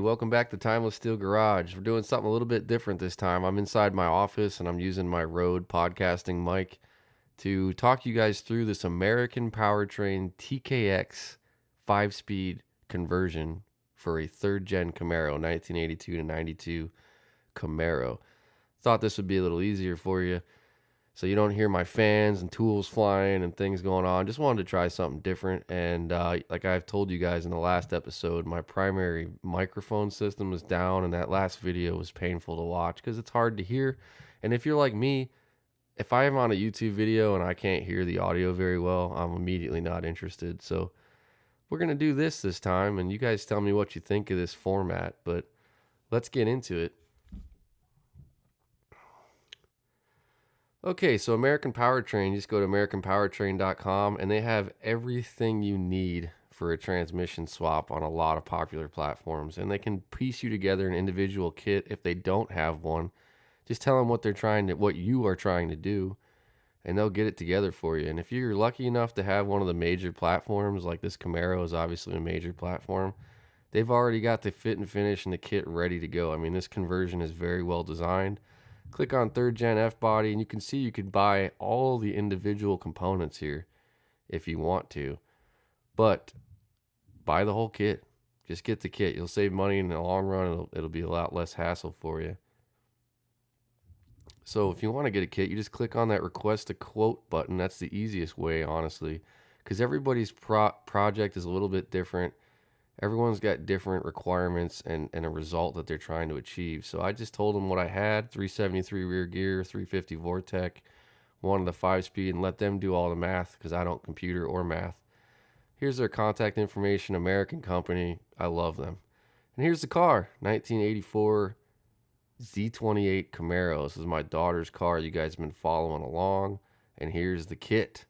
welcome back to Timeless Steel Garage. We're doing something a little bit different this time. I'm inside my office and I'm using my Rode podcasting mic to talk you guys through this American Powertrain TKX 5-speed conversion for a third gen Camaro, 1982 to 92 Camaro. Thought this would be a little easier for you so you don't hear my fans and tools flying and things going on. Just wanted to try something different. And like I've told you guys in the last episode, my primary microphone system was down, and that last video was painful to watch because it's hard to hear. And if you're like me, if I am on a YouTube video and I can't hear the audio very well, I'm immediately not interested. So we're going to do this time, and you guys tell me what you think of this format, but let's get into it. Okay, so American Powertrain, just go to americanpowertrain.com and they have everything you need for a transmission swap on a lot of popular platforms. And they can piece you together an individual kit if they don't have one. Just tell them what you are trying to do, and they'll get it together for you. And if you're lucky enough to have one of the major platforms, like this Camaro is obviously a major platform, they've already got the fit and finish and the kit ready to go. I mean, this conversion is very well designed. Click on Third Gen F body and you can see you could buy all the individual components here if you want to. But buy the whole kit. Just get the kit. You'll save money in the long run. It'll be a lot less hassle for you. So if you want to get a kit, you just click on that request a quote button. That's the easiest way, honestly, because everybody's project is a little bit different. Everyone's got different requirements and a result that they're trying to achieve. So I just told them what I had, 373 rear gear, 350 Vortec, wanted a 5-speed, and let them do all the math because I don't computer or math. Here's their contact information, American company. I love them. And here's the car, 1984 Z28 Camaro. This is my daughter's car. You guys have been following along. And here's the kit.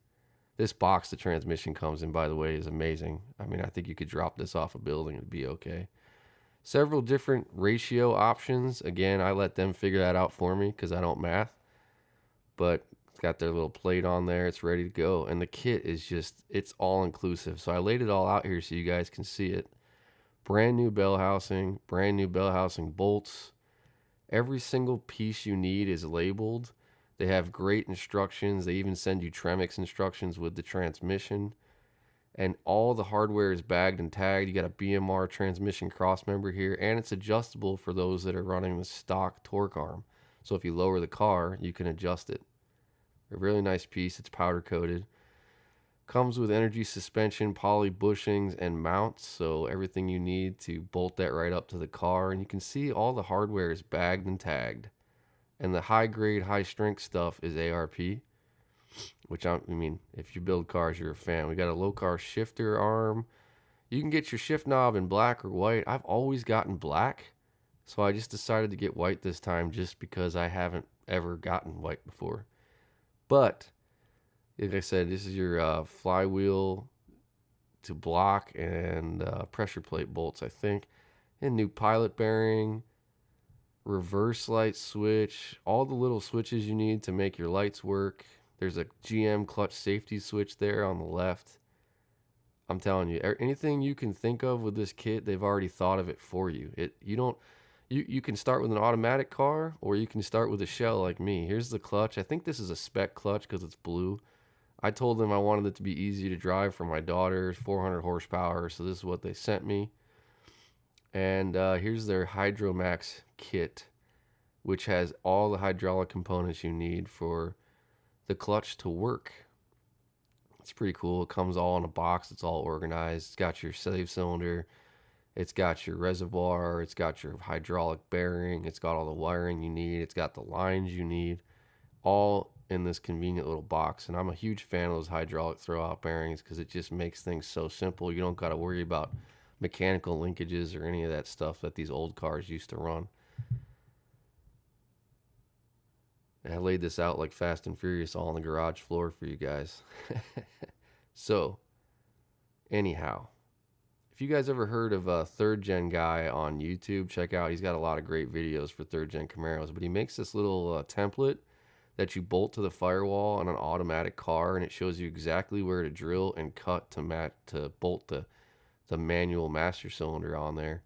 This box the transmission comes in, by the way, is amazing. I mean, I think you could drop this off a building and it'd be okay. Several different ratio options. Again, I let them figure that out for me because I don't math. But it's got their little plate on there. It's ready to go. And the kit is just, it's all inclusive. So I laid it all out here so you guys can see it. Brand new bell housing bolts. Every single piece you need is labeled. They have great instructions. They even send you Tremec instructions with the transmission. And all the hardware is bagged and tagged. You got a BMR transmission crossmember here, and it's adjustable for those that are running the stock torque arm. So if you lower the car, you can adjust it. A really nice piece. It's powder coated. Comes with energy suspension, poly bushings, and mounts. So everything you need to bolt that right up to the car. And you can see all the hardware is bagged and tagged. And the high-grade, high-strength stuff is ARP, which I mean, if you build cars, you're a fan. We got a low-car shifter arm. You can get your shift knob in black or white. I've always gotten black, so I just decided to get white this time just because I haven't ever gotten white before. But, like I said, this is your flywheel to block and pressure plate bolts, I think. And new pilot bearing. Reverse light switch, all the little switches you need to make your lights work. There's a GM clutch safety switch there on the left. I'm telling you, anything you can think of with this kit, they've already thought of it for you. You can start with an automatic car, or you can start with a shell like me. Here's the clutch. I think this is a spec clutch because it's blue. I told them I wanted it to be easy to drive for my daughter, 400 horsepower, so this is what they sent me. And here's their Hydromax kit, which has all the hydraulic components you need for the clutch to work. It's pretty cool. It comes all in a box. It's all organized. It's got your save cylinder. It's got your reservoir. It's got your hydraulic bearing. It's got all the wiring you need. It's got the lines you need, all in this convenient little box. And I'm a huge fan of those hydraulic throwout bearings because it just makes things so simple. You don't got to worry about mechanical linkages or any of that stuff that these old cars used to run. And I laid this out like Fast and Furious all on the garage floor for you guys. So, anyhow, if you guys ever heard of a Third Gen guy on YouTube, check out. He's got a lot of great videos for Third Gen Camaros, but he makes this little template that you bolt to the firewall on an automatic car, and it shows you exactly where to drill and cut to bolt the manual master cylinder on there.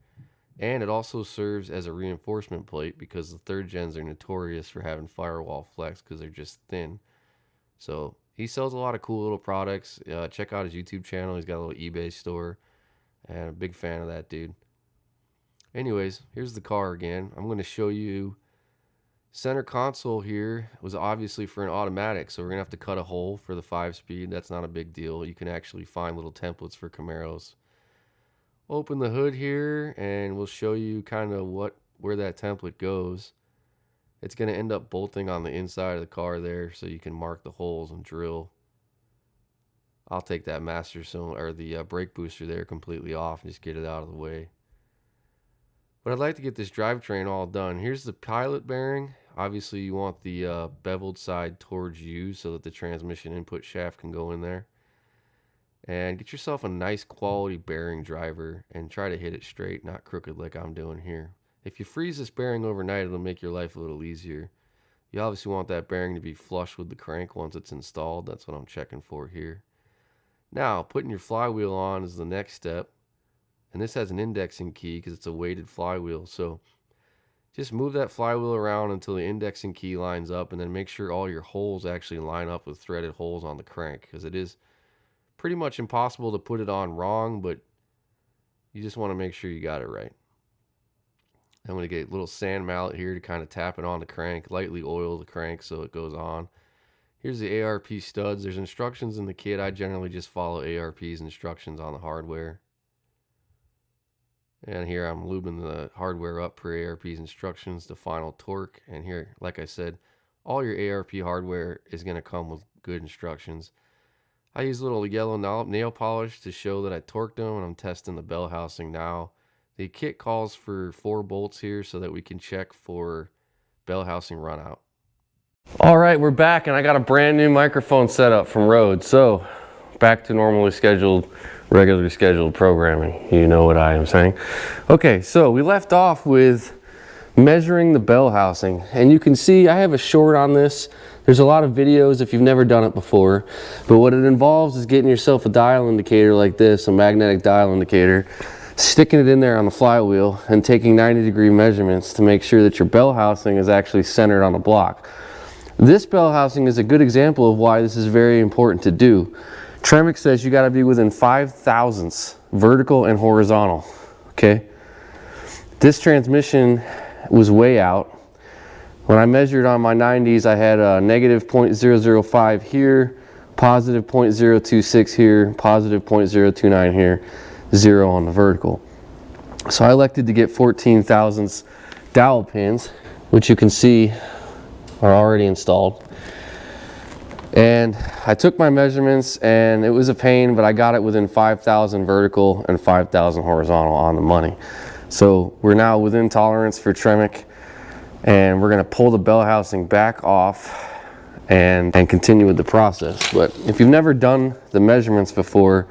And it also serves as a reinforcement plate because the third gens are notorious for having firewall flex because they're just thin. So he sells a lot of cool little products. Check out his YouTube channel. He's got a little eBay store, and I'm a big fan of that dude. Anyways, here's the car again. I'm going to show you. Center console here was obviously for an automatic, so we're going to have to cut a hole for the 5-speed. That's not a big deal. You can actually find little templates for Camaros. Open the hood here, and we'll show you kind of where that template goes. It's going to end up bolting on the inside of the car there, so you can mark the holes and drill. I'll take that master cylinder or the brake booster there completely off and just get it out of the way. But I'd like to get this drivetrain all done. Here's the pilot bearing. Obviously, you want the beveled side towards you so that the transmission input shaft can go in there. And get yourself a nice quality bearing driver and try to hit it straight, not crooked like I'm doing here. If you freeze this bearing overnight, it'll make your life a little easier. You obviously want that bearing to be flush with the crank once it's installed. That's what I'm checking for here. Now, putting your flywheel on is the next step. And this has an indexing key because it's a weighted flywheel. So just move that flywheel around until the indexing key lines up, and then make sure all your holes actually line up with threaded holes on the crank, because it is pretty much impossible to put it on wrong, but you just want to make sure you got it right. I'm going to get a little sand mallet here to kind of tap it on the crank, lightly oil the crank so it goes on. Here's the ARP studs. There's instructions in the kit. I generally just follow ARP's instructions on the hardware. And here I'm lubing the hardware up per ARP's instructions to final torque. And here, like I said, all your ARP hardware is going to come with good instructions. I use a little yellow nail polish to show that I torqued them, and I'm testing the bell housing now. The kit calls for 4 bolts here so that we can check for bell housing run out. All right, we're back, and I got a brand new microphone set up from Rode. So back to regularly scheduled programming. You know what I am saying. Okay, so we left off with measuring the bell housing, and you can see I have a short on this. There's a lot of videos if you've never done it before, but what it involves is getting yourself a dial indicator like this, a magnetic dial indicator, sticking it in there on the flywheel and taking 90-degree measurements to make sure that your bell housing is actually centered on the block. This bell housing is a good example of why this is very important to do. Tremec says you got to be within 5 thousandths vertical and horizontal. Okay, this transmission was way out. When I measured on my 90s, I had a negative 0.005 here, positive 0.026 here, positive 0.029 here, 0 on the vertical. So I elected to get 14 thousandths dowel pins, which you can see are already installed. And I took my measurements, and it was a pain, but I got it within 5,000 vertical and 5,000 horizontal on the money. So we're now within tolerance for Tremec, and we're gonna pull the bell housing back off and continue with the process. But if you've never done the measurements before,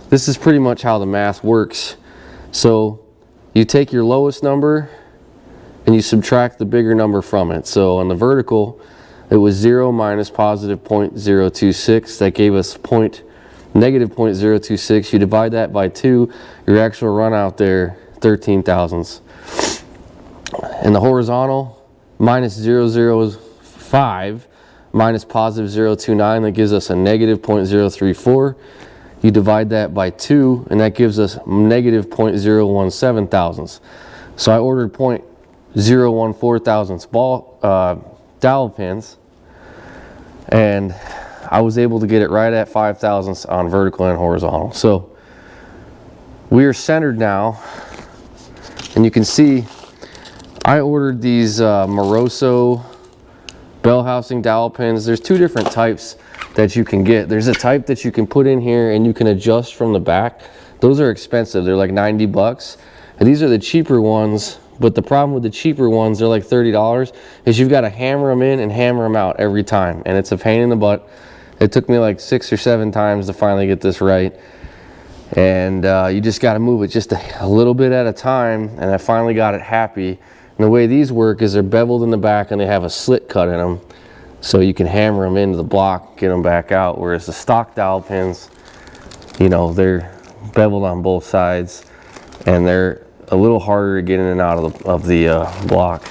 this is pretty much how the math works. So you take your lowest number and you subtract the bigger number from it. So on the vertical, it was 0 minus positive 0.026. That gave us negative 0.026. You divide that by 2, your actual run out there, 13 thousandths. And the horizontal, minus 0.005 minus positive 0.29, that gives us a negative 0.034. You divide that by 2, and that gives us negative 0.017 thousandths. So I ordered 0.014 thousandths dowel pins, and I was able to get it right at 5 thousandths on vertical and horizontal. So we are centered now, and you can see I ordered these Moroso bell housing dowel pins. There's 2 different types that you can get. There's a type that you can put in here and you can adjust from the back. Those are expensive. They're like 90 bucks. And these are the cheaper ones. But the problem with the cheaper ones, they're like $30, is you've got to hammer them in and hammer them out every time. And it's a pain in the butt. It took me like 6 or 7 times to finally get this right. And you just got to move it just a little bit at a time. And I finally got it happy. And the way these work is they're beveled in the back and they have a slit cut in them. So you can hammer them into the block, get them back out. Whereas the stock dowel pins, you know, they're beveled on both sides. And they're a little harder to get in and out of the block.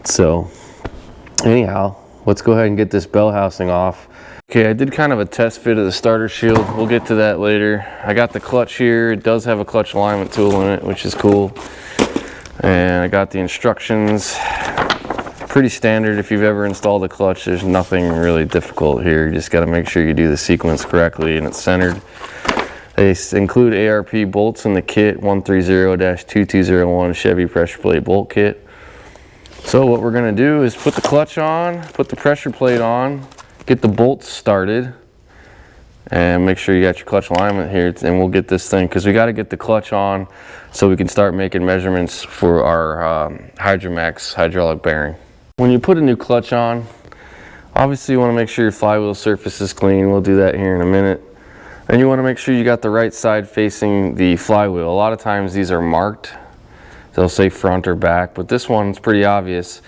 So anyhow, let's go ahead and get this bell housing off. Okay, I did kind of a test fit of the starter shield. We'll get to that later. I got the clutch here. It does have a clutch alignment tool in it, which is cool. And I got the instructions. Pretty standard if you've ever installed a clutch. There's nothing really difficult here. You just got to make sure you do the sequence correctly and it's centered. They include ARP bolts in the kit, 130-2201 Chevy pressure plate bolt kit. So what we're going to do is put the clutch on, put the pressure plate on, get the bolts started, and make sure you got your clutch alignment here, and we'll get this thing, because we got to get the clutch on so we can start making measurements for our Hydromax hydraulic bearing. When you put a new clutch on, obviously you want to make sure your flywheel surface is clean. We'll do that here in a minute. And you want to make sure you got the right side facing the flywheel. A lot of times these are marked. They'll say front or back, but this one's pretty obvious.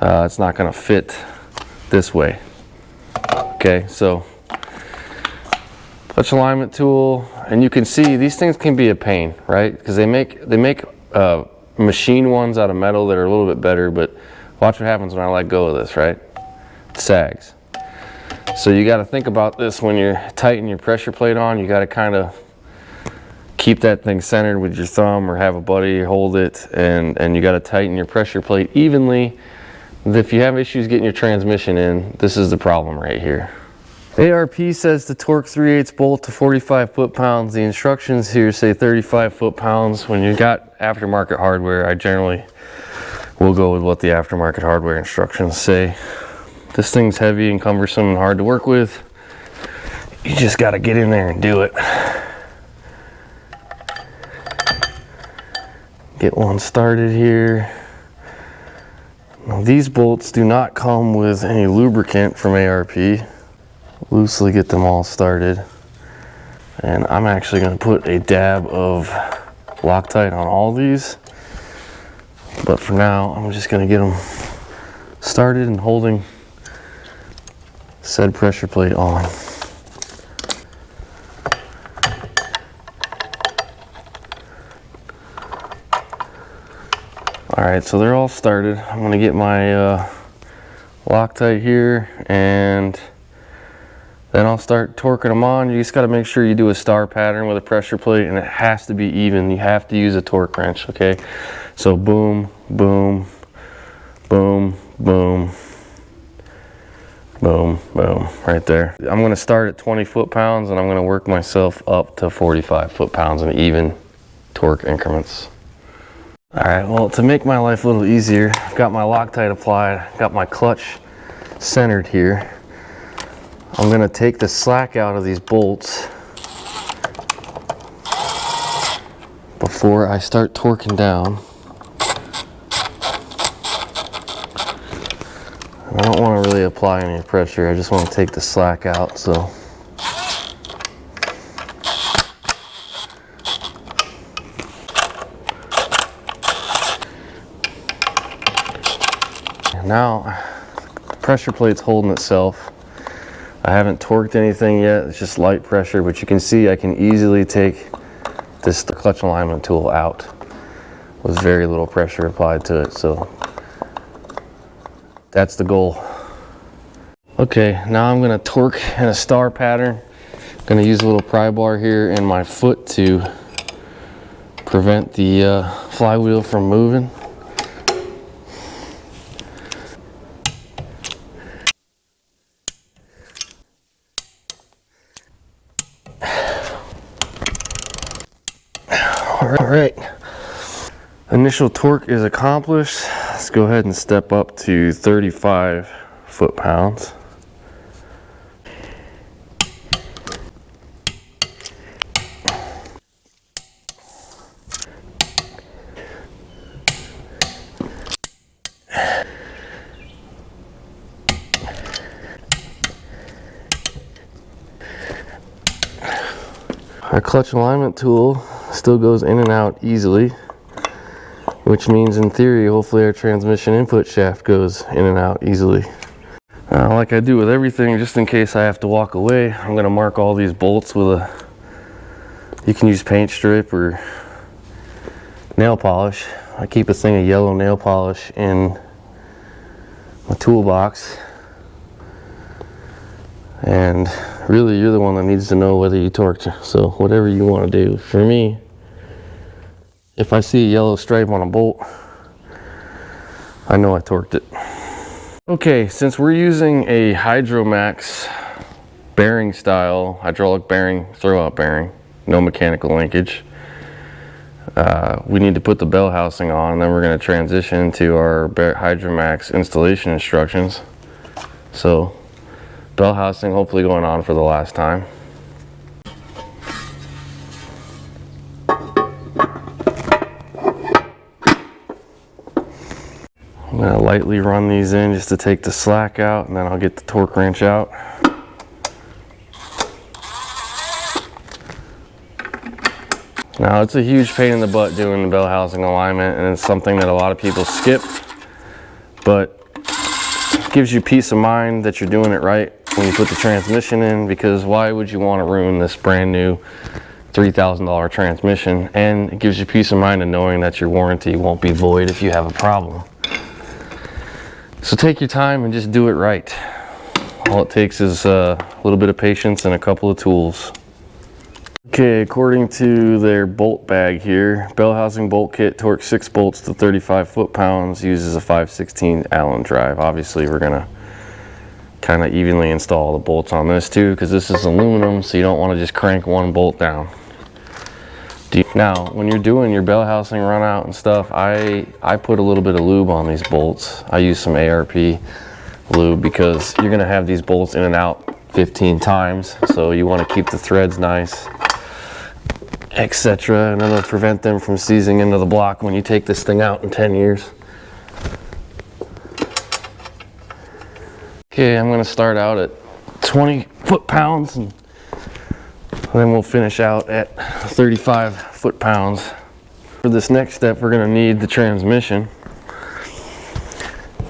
It's not going to fit this way. Okay, so clutch alignment tool, and you can see these things can be a pain, right? Because they make machine ones out of metal that are a little bit better, but watch what happens when I let go of this, right? It sags. So you got to think about this when you're tightening your pressure plate on. You got to kind of keep that thing centered with your thumb, or have a buddy hold it, and you got to tighten your pressure plate evenly. If you have issues getting your transmission in, this is the problem right here. ARP says to torque 3/8 bolt to 45 foot-pounds. The instructions here say 35 foot-pounds. When you got aftermarket hardware, I generally will go with what the aftermarket hardware instructions say. This thing's heavy and cumbersome and hard to work with. You just got to get in there and do it. Get one started here. Now, these bolts do not come with any lubricant from ARP. Loosely get them all started. And I'm actually going to put a dab of Loctite on all these. But for now, I'm just going to get them started and holding said pressure plate on. Alright, so they're all started. I'm going to get my Loctite here, and then I'll start torquing them on. You just got to make sure you do a star pattern with a pressure plate, and it has to be even. You have to use a torque wrench, okay? So boom, boom, boom, boom, boom, boom, right there. I'm going to start at 20 foot-pounds, and I'm going to work myself up to 45 foot-pounds in even torque increments. Alright, well, to make my life a little easier, I've got my Loctite applied, got my clutch centered here. I'm going to take the slack out of these bolts before I start torquing down. I don't want to really apply any pressure, I just want to take the slack out. So now the pressure plate's holding itself. I haven't torqued anything yet, it's just light pressure, but you can see I can easily take this clutch alignment tool out with very little pressure applied to it. So that's the goal. Okay, now I'm going to torque in a star pattern. I'm going to use a little pry bar here in my foot to prevent the flywheel from moving. All right, initial torque is accomplished. Let's go ahead and step up to 35 foot-pounds. Our clutch alignment tool still goes in and out easily, which means in theory hopefully our transmission input shaft goes in and out easily. Like I do with everything, just in case I have to walk away, I'm going to mark all these bolts with a, you can use paint strip or nail polish. I keep a thing of yellow nail polish in my toolbox. And really, you're the one that needs to know whether you torqued. So whatever you want to do. For me, if I see a yellow stripe on a bolt, I know I torqued it. Okay, since we're using a Hydromax bearing style, hydraulic bearing, throwout bearing, no mechanical linkage, we need to put the bell housing on, and then we're going to transition to our Hydromax installation instructions. So, bell housing hopefully going on for the last time. I'm going to lightly run these in just to take the slack out, and then I'll get the torque wrench out. Now, it's a huge pain in the butt doing the bell housing alignment, and it's something that a lot of people skip, but it gives you peace of mind that you're doing it right when you put the transmission in, because why would you want to ruin this brand new $3,000 transmission? And it gives you peace of mind in knowing that your warranty won't be void if you have a problem. So take your time and just do it right. All it takes is a little bit of patience and a couple of tools. Okay, according to their bolt bag here, bell housing bolt kit torques 6 bolts to 35 foot-pounds, uses a 5/16 Allen drive. Obviously, we're gonna kind of evenly install the bolts on this too, because this is aluminum, so you don't want to just crank one bolt down. Now, when you're doing your bell housing run out and stuff, I put a little bit of lube on these bolts. I use some ARP lube because you're gonna have these bolts in and out 15 times, so you want to keep the threads nice, etc., and it'll prevent them from seizing into the block when you take this thing out in 10 years. Okay, I'm going to start out at 20 foot-pounds, and then we'll finish out at 35 foot-pounds. For this next step, we're going to need the transmission.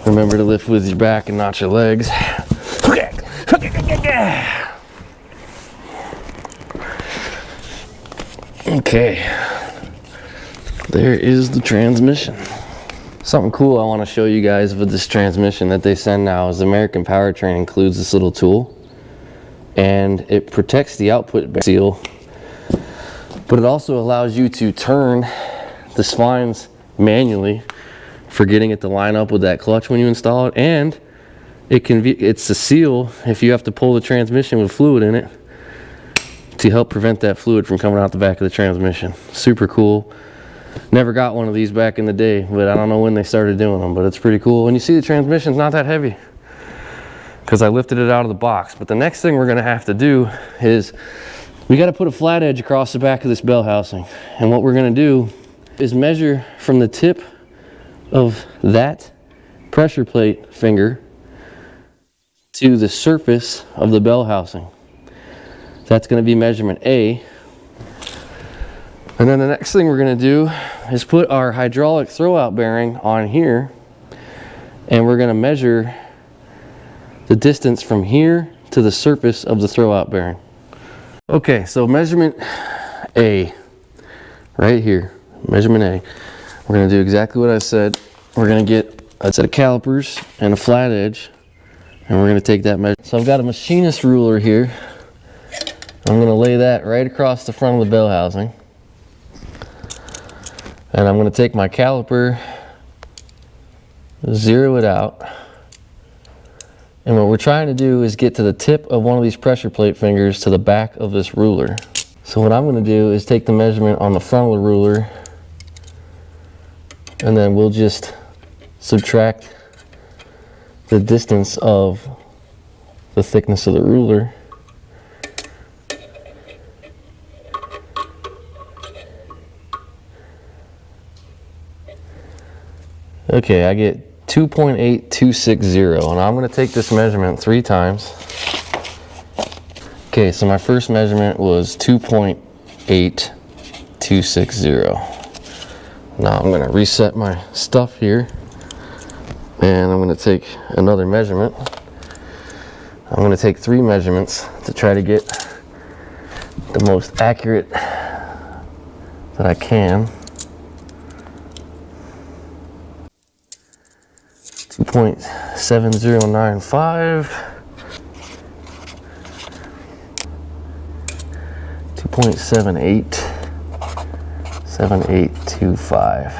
Remember to lift with your back and not your legs. Okay, there is the transmission. Something cool I want to show you guys with this transmission that they send now is American Powertrain includes this little tool, and it protects the output seal, but it also allows you to turn the splines manually for getting it to line up with that clutch when you install it, and it's a seal if you have to pull the transmission with fluid in it to help prevent that fluid from coming out the back of the transmission. Super cool. Never got one of these back in the day, but I don't know when they started doing them, but it's pretty cool. And you see the transmission's not that heavy because I lifted it out of the box. But the next thing we're gonna have to do is we gotta put a flat edge across the back of this bell housing. And what we're gonna do is measure from the tip of that pressure plate finger to the surface of the bell housing. That's going to be measurement A. And then the next thing we're going to do is put our hydraulic throwout bearing on here, and we're going to measure the distance from here to the surface of the throwout bearing. Okay, so measurement A, right here, measurement A. We're going to do exactly what I said. We're going to get a set of calipers and a flat edge, and we're going to take that measure. So I've got a machinist ruler here. I'm going to lay that right across the front of the bell housing. And I'm going to take my caliper, zero it out. And what we're trying to do is get to the tip of one of these pressure plate fingers to the back of this ruler. So what I'm going to do is take the measurement on the front of the ruler, and then we'll just subtract the distance of the thickness of the ruler. Okay, I get 2.8260, and I'm going to take this measurement 3 times. Okay, so my first measurement was 2.8260. Now I'm going to reset my stuff here, and I'm going to take another measurement. I'm going to take 3 measurements to try to get the most accurate that I can. 2.7095, 2.78, 7825,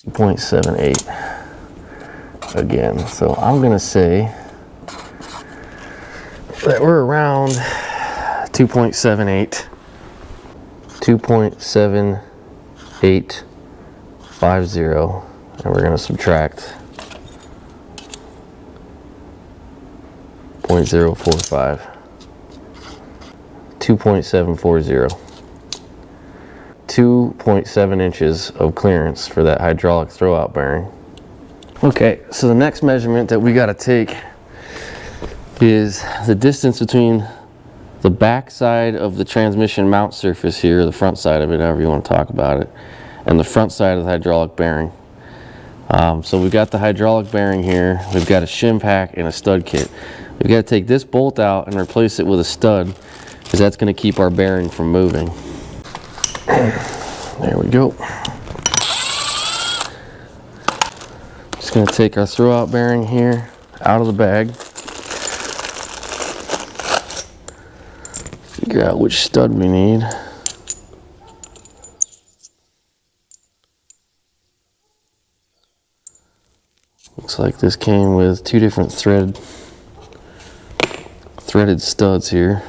2.78 again. So I'm gonna say that we're around 2.78, 2.7850, and we're gonna subtract 0.045, 2.740, 2.7 inches of clearance for that hydraulic throwout bearing. Okay, so the next measurement that we got to take is the distance between the back side of the transmission mount surface here, the front side of it, however you want to talk about it, and the front side of the hydraulic bearing. So we've got the hydraulic bearing here, we've got a shim pack and a stud kit. We've got to take this bolt out and replace it with a stud, because that's going to keep our bearing from moving. There we go. Just going to take our throwout bearing here out of the bag. Figure out which stud we need. Looks like this came with two different threaded studs here.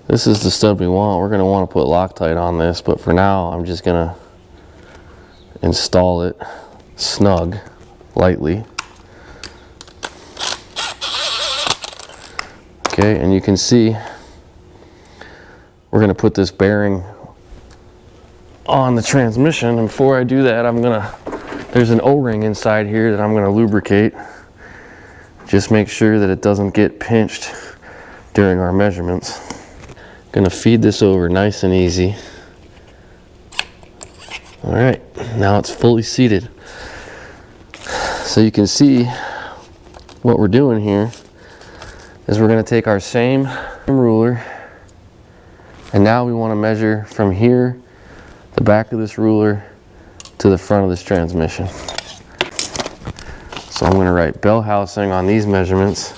This is the stud we want. We're going to want to put Loctite on this, but for now I'm just going to install it snug, lightly. Okay, and you can see we're going to put this bearing on the transmission, and before I do that there's an O-ring inside here that I'm going to lubricate. Just make sure that it doesn't get pinched during our measurements. Gonna feed this over nice and easy. All right, now it's fully seated. So you can see what we're doing here is we're gonna take our same ruler, and now we wanna measure from here, the back of this ruler, to the front of this transmission. So I'm gonna write bell housing on these measurements,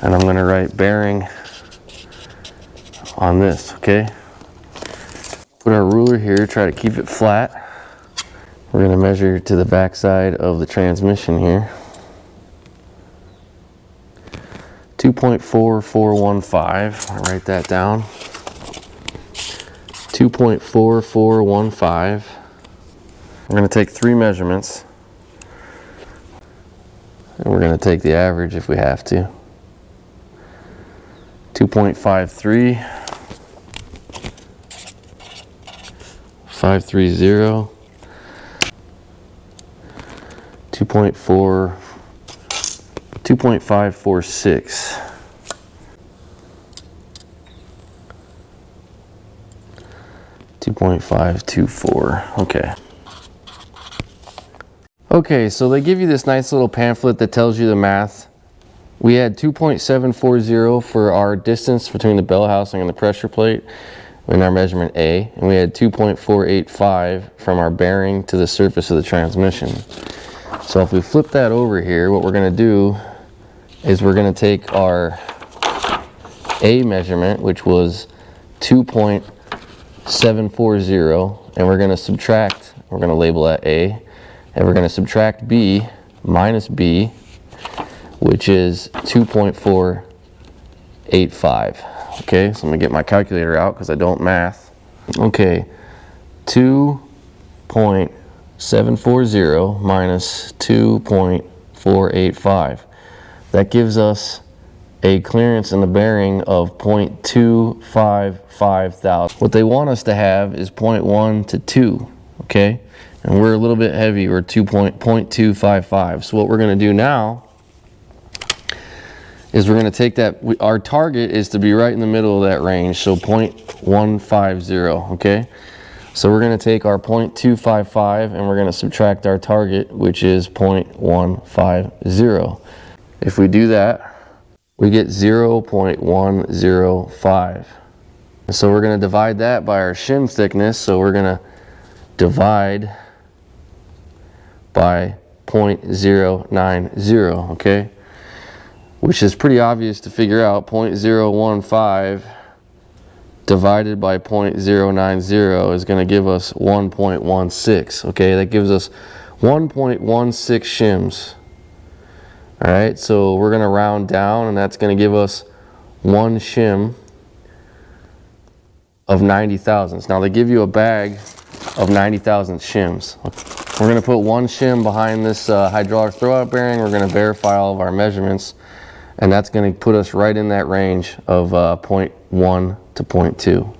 and I'm going to write bearing on this, okay? Put our ruler here, try to keep it flat. We're going to measure to the back side of the transmission here. 2.4415, I'll write that down. 2.4415. We're going to take 3 measurements, and we're going to take the average if we have to. 2.53, 530, 2.546, 2.524. Okay, so they give you this nice little pamphlet that tells you the math. We had 2.740 for our distance between the bell housing and the pressure plate in our measurement A, and we had 2.485 from our bearing to the surface of the transmission. So if we flip that over here, what we're going to do is we're going to take our A measurement, which was 2.740, and we're going to subtract, we're going to label that A, and we're going to subtract B minus B, which is 2.485. Okay, so I'm gonna get my calculator out because I don't math. Okay, 2.740 minus 2.485. That gives us a clearance in the bearing of 0.255 thousand. What they want us to have is 0.1 to 2, okay? And we're a little bit heavy, we're 0.255. So what we're gonna do now is we're going to take that, our target is to be right in the middle of that range, so 0.150, okay? So we're going to take our 0.255 and we're going to subtract our target, which is 0.150. If we do that, we get 0.105. So we're going to divide that by our shim thickness, so we're going to divide by 0.090, okay? Which is pretty obvious to figure out. 0.015 divided by 0.090 is going to give us 1.16, okay? That gives us 1.16 shims. All right, so we're going to round down, and that's going to give us one shim of 90 thousandths. Now they give you a bag of 90 thousandths shims. We're going to put one shim behind this hydraulic throwout bearing. We're going to verify all of our measurements, and that's going to put us right in that range of 0.1 to 0.2,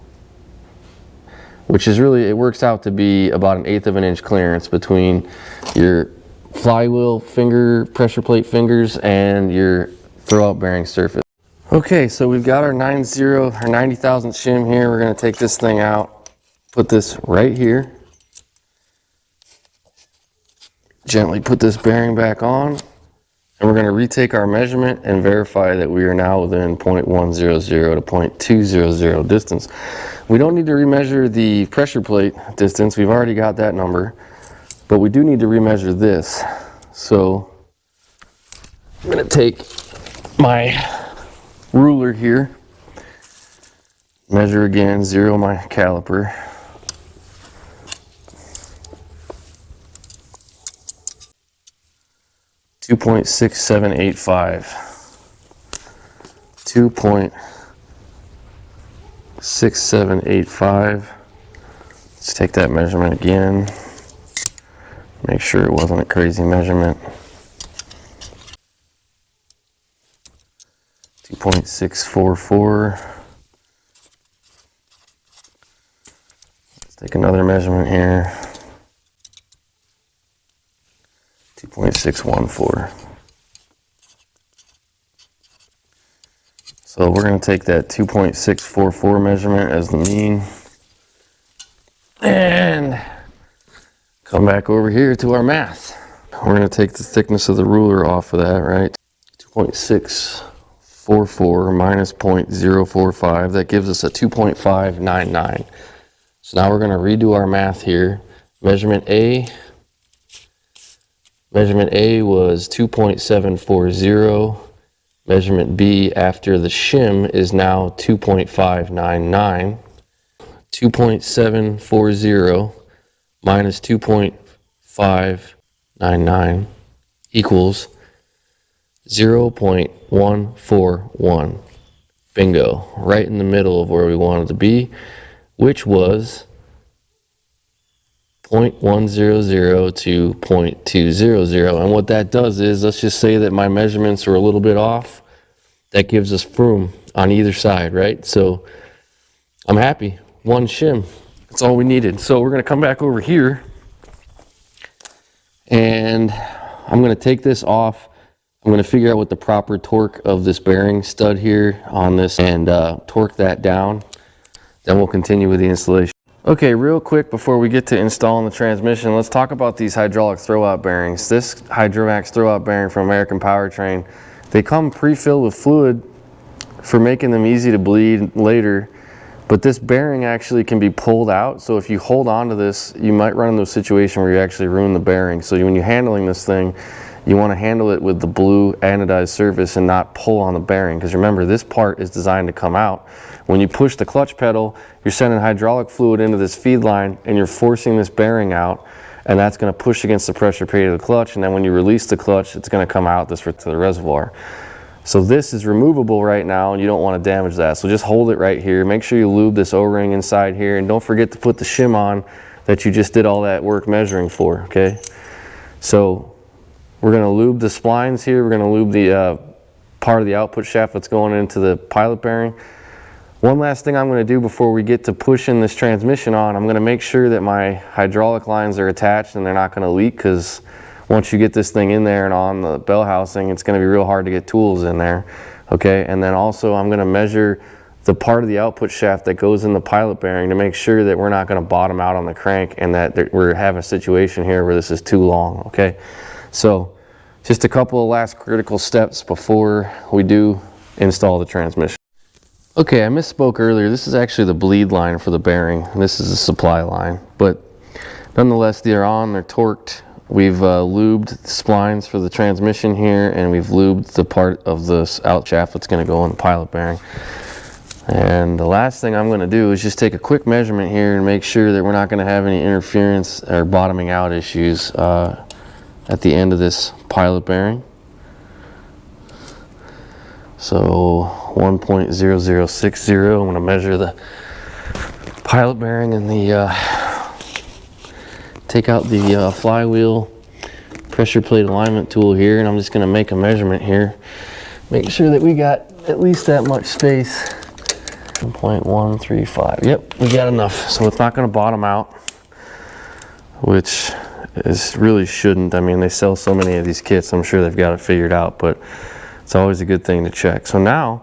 which is really, it works out to be about 1/8 of an inch clearance between your flywheel finger, pressure plate fingers, and your throwout bearing surface. Okay, so we've got our 90 thousandth shim here. We're going to take this thing out, put this right here, gently put this bearing back on, and we're going to retake our measurement and verify that we are now within 0.100 to 0.200 distance. We don't need to remeasure the pressure plate distance. We've already got that number, but we do need to remeasure this. So I'm going to take my ruler here, measure again, zero my caliper. .6785. 2.6785. Let's take that measurement again. Make sure it wasn't a crazy measurement. 2.644. Let's take another measurement here. 2.614. So we're going to take that 2.644 measurement as the mean and come back over here to our math. We're going to take the thickness of the ruler off of that, right? 2.644 minus 0.045, that gives us a 2.599. So now we're going to redo our math here. Measurement A was 2.740. Measurement B after the shim is now 2.599. 2.740 minus 2.599 equals 0.141. Bingo. Right in the middle of where we wanted to be, which was 0.100 to 0.200. And what that does is, let's just say that my measurements are a little bit off. That gives us room on either side, right? So I'm happy. One shim. That's all we needed. So we're going to come back over here, and I'm going to take this off. I'm going to figure out what the proper torque of this bearing stud here on this and torque that down. Then we'll continue with the installation. Okay, real quick before we get to installing the transmission, let's talk about these hydraulic throwout bearings. This Hydromax throwout bearing from American Powertrain, they come pre-filled with fluid for making them easy to bleed later, but this bearing actually can be pulled out. So if you hold on to this, you might run into a situation where you actually ruin the bearing. So when you're handling this thing, you want to handle it with the blue anodized surface and not pull on the bearing, because remember, this part is designed to come out. When you push the clutch pedal, you're sending hydraulic fluid into this feed line and you're forcing this bearing out, and that's going to push against the pressure plate of the clutch, and then when you release the clutch, it's going to come out to the reservoir. So this is removable right now, and you don't want to damage that. So just hold it right here. Make sure you lube this O-ring inside here, and don't forget to put the shim on that you just did all that work measuring for, okay? So we're going to lube the splines here. We're going to lube the part of the output shaft that's going into the pilot bearing. One last thing I'm going to do before we get to pushing this transmission on, I'm going to make sure that my hydraulic lines are attached and they're not going to leak, because once you get this thing in there and on the bell housing, it's going to be real hard to get tools in there. Okay, and then also I'm going to measure the part of the output shaft that goes in the pilot bearing to make sure that we're not going to bottom out on the crank and that we're having a situation here where this is too long. Okay, so just a couple of last critical steps before we do install the transmission. Okay, I misspoke earlier. This is actually the bleed line for the bearing, and this is the supply line. But Nonetheless, they're on, they're torqued. We've lubed the splines for the transmission here, and we've lubed the part of this out shaft that's going to go in the pilot bearing. And the last thing I'm going to do is just take a quick measurement here and make sure that we're not going to have any interference or bottoming out issues at the end of this pilot bearing. So 1.0060, I'm going to measure the pilot bearing and the take out the flywheel pressure plate alignment tool here, and I'm just going to make a measurement here, make sure that we got at least that much space. 1.135. Yep, we got enough, so it's not going to bottom out, which is really shouldn't. I mean, they sell so many of these kits, I'm sure they've got it figured out, but it's always a good thing to check. So now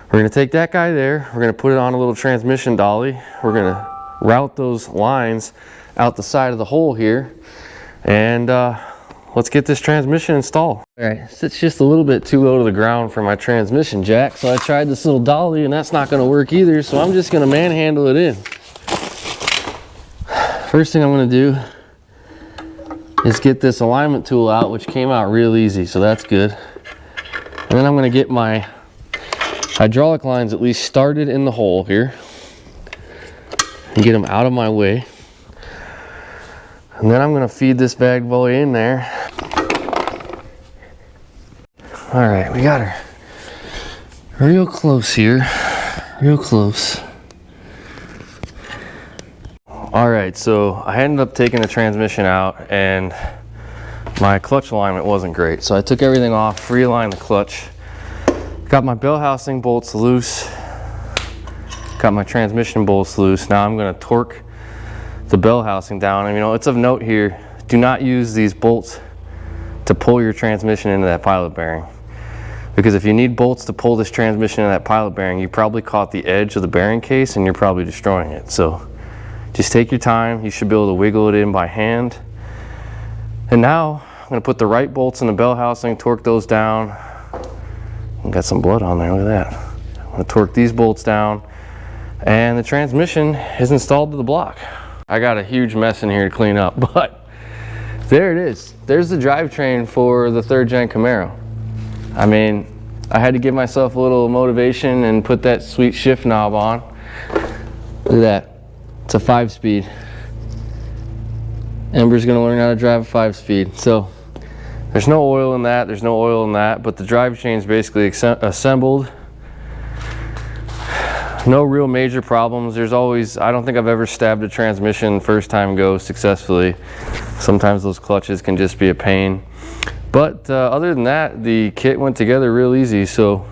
we're going to take that guy there, we're going to put it on a little transmission dolly, we're going to route those lines out the side of the hole here, and let's get this transmission installed. All right, it's just a little bit too low to the ground for my transmission jack, so I tried this little dolly, and that's not going to work either, so I'm just going to manhandle it in. First thing I'm going to do is get this alignment tool out, which came out real easy, so that's good. And then I'm going to get my hydraulic lines at least started in the hole here and get them out of my way. And then I'm going to feed this bad boy in there. All right, we got her real close here, real close. All right, so I ended up taking the transmission out, and my clutch alignment wasn't great. So I took everything off, realigned the clutch, got my bell housing bolts loose, got my transmission bolts loose. Now I'm going to torque the bell housing down. And you know, it's of note here, do not use these bolts to pull your transmission into that pilot bearing, because if you need bolts to pull this transmission into that pilot bearing, you probably caught the edge of the bearing case and you're probably destroying it. So just take your time, you should be able to wiggle it in by hand. And now I'm going to put the right bolts in the bell housing, torque those down. Got some blood on there, look at that. I'm going to torque these bolts down, and the transmission is installed to the block. I got a huge mess in here to clean up, but there it is. There's the drivetrain for the third gen Camaro. I mean, I had to give myself a little motivation and put that sweet shift knob on. Look at that. It's a 5-speed. Ember's gonna learn how to drive a 5-speed. So there's no oil in that, there's no oil in that, but the drivetrain's basically assembled. No real major problems. There's always, I don't think I've ever stabbed a transmission first time go successfully. Sometimes those clutches can just be a pain. But other than that, the kit went together real easy. So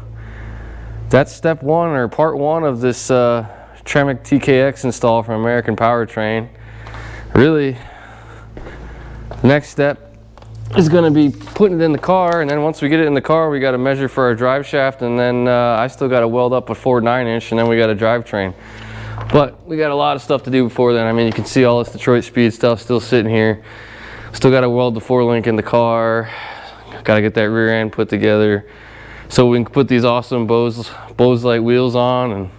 that's step one, or part one of this Tremec TKX install from American Powertrain. Really, the next step is going to be putting it in the car, and then once we get it in the car, we got to measure for our drive shaft, and then I still got to weld up a 4 9-inch, and then we got a drivetrain. But we got a lot of stuff to do before then. I mean, you can see all this Detroit speed stuff still sitting here. Still got to weld the 4-link in the car. Got to get that rear end put together so we can put these awesome Bose light wheels on, and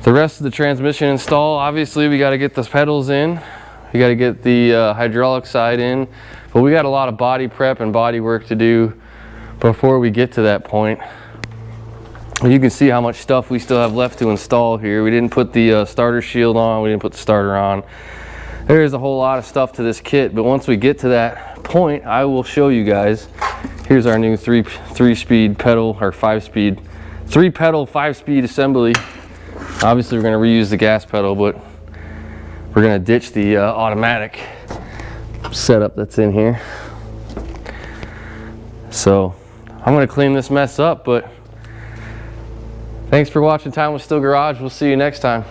the rest of the transmission install. Obviously, we got to get the pedals in. We got to get the hydraulic side in. But we got a lot of body prep and body work to do before we get to that point. You can see how much stuff we still have left to install here. We didn't put the starter shield on, we didn't put the starter on. There's a whole lot of stuff to this kit, but once we get to that point, I will show you guys. Here's our new three-speed pedal, or 5-speed, 3-pedal 5-speed assembly. Obviously we're gonna reuse the gas pedal, but we're gonna ditch the automatic setup that's in here. So I'm going to clean this mess up, but thanks for watching Time with Still Garage. We'll see you next time.